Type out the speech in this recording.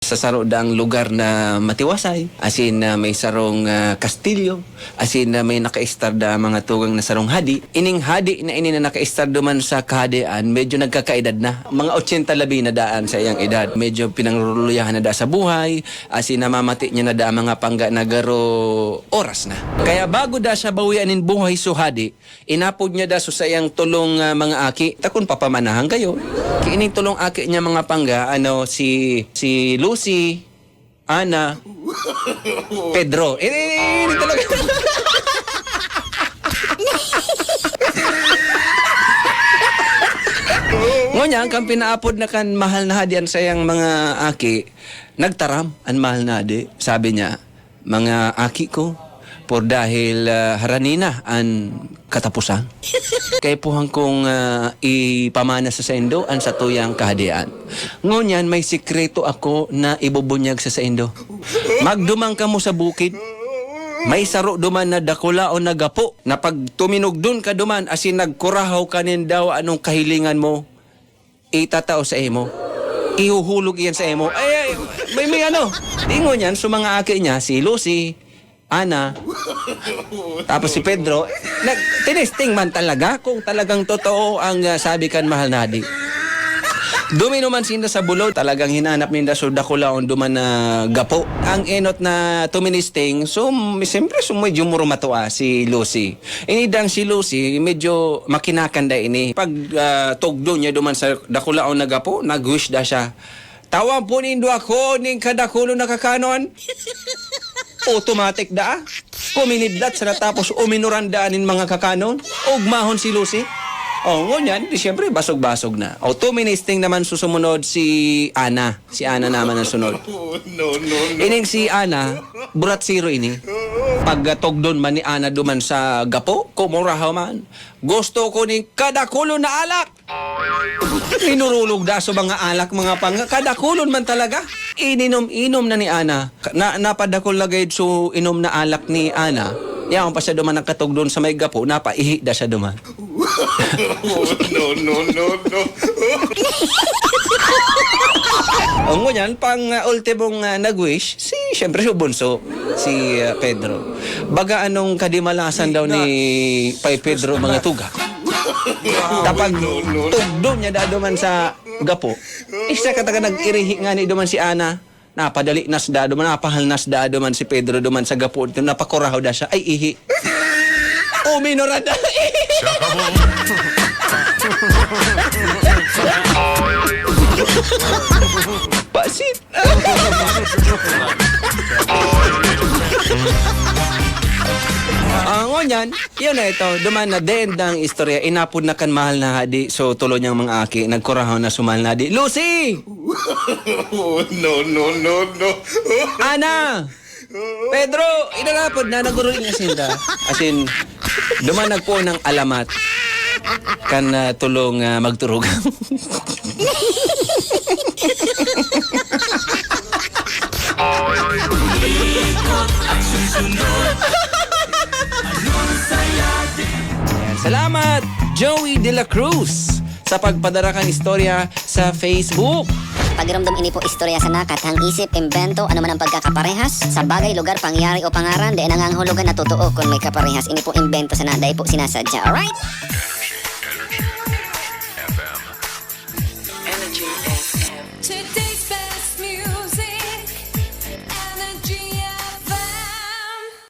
Sa sarudang lugar na matiwasay, asin na may sarong kastilyo, asin na may naka-star da mga tugang na sarong hadi. Ining hadi na ini na naka-star duman sa kahadian, medyo nagkakaedad na. Mga 80 labi na daan sa iyang edad. Medyo pinangruluyahan na da sa buhay, asin namamati niya na da mga pangga na garo oras na. Kaya bago da siya bawianin buhay so hadi, inapod niya da so sa iyang tulong mga aki. Takon papamanahan kayo. Kiining tulong aki niya mga pangga, si Lucy, Ana, Pedro. Ini talaga. Ngunyan, kang pinaapod na kan mahal na hadian sa yang mga aki, nagtaram ang mahal na hadi. Sabi niya, mga aki ko, por dahil haranina ang katapusan. Kaya puhang kong ipamana sa sendo ang sa tuyang kahadian. Ngunyan, may sikreto ako na ibubunyag sa sendo. Magdumang ka mo sa bukid. May saro duman na dakula o nagapo na pag tuminog dun ka duman asin nagkurahaw kanin daw anong kahilingan mo, itatao sa emo. Ihuhulog iyan sa emo. Ay, may ano. Ingon yan, so mga aki niya, si Lucy, Ana, tapos si Pedro, tinesting man talaga kung talagang totoo ang sabi kan mahal na hadi. Dumino man sinda sa bulod, talagang hinanap ninda so dakulaon duman na gapo. Ang enot na tuministing, so siyempre medyo murumatua si Lucy. Inidang si Lucy, medyo makinakanda ini. Pag tugdo niya duman sa dakulaon na gapo, nag-wish da siya. Tawang po nindo ako ning kadakulo na kakanon. Automatic da. Kuminidlat sa natapos uminurandaanin mga kakanon. Ugmahon si Lucy. Ngunyan, siyempre basog-basog na. Tuministing naman susumunod si Ana. Si Ana naman ang sunod. Ining si Ana, burat zero ini. Pag tugdon man ni Ana duman sa gapo, kumurahaw man. Gusto ko ning kadakulo na alak. Inurulog da sa mga alak, mga panga. Kadakulon man talaga. Ininom-inom na ni Ana. Napadakol lagay so inom na alak ni Ana. Yaon pa siya duman ng katog doon sa may gapo, napaihi da siya duman. No. Ang ngunyan, pang ultimong nag-wish, siyempre si Bunso, si Pedro. Baga anong kadimalasan daw ni Pedro mga tuga. Tapag tugdo niya da duman sa gapo, isa kataga nag-irihi nga ni duman si Ana. Napadali nas da duman, napahal nas da duman si Pedro duman sa gapo, napakurahaw da siya, ay ihi. Uminora da. Pasit. Ngunyan, yun na ito, duman na den ng istorya, inapod na kan mahal na hadi, so tulo niyang mga aki, nagkurahaw na sumahal na hadi. Lucy! No. Ana! Pedro! Inalapod na, naguruling na sinda. As in, duman nagpo ng alamat, kan tulong magturog. Salamat, Joey De La Cruz, sa pagpadara kang istorya sa Facebook. Pagiramdam ini po istorya sa nakat, hang isip, imbento, ano man ang pagkakaparehas, sa bagay, lugar, pangyari o pangaran, di nanganghulugan na totoo kung may kaparehas. Ini po imbento sa naday po sinasadya. Alright?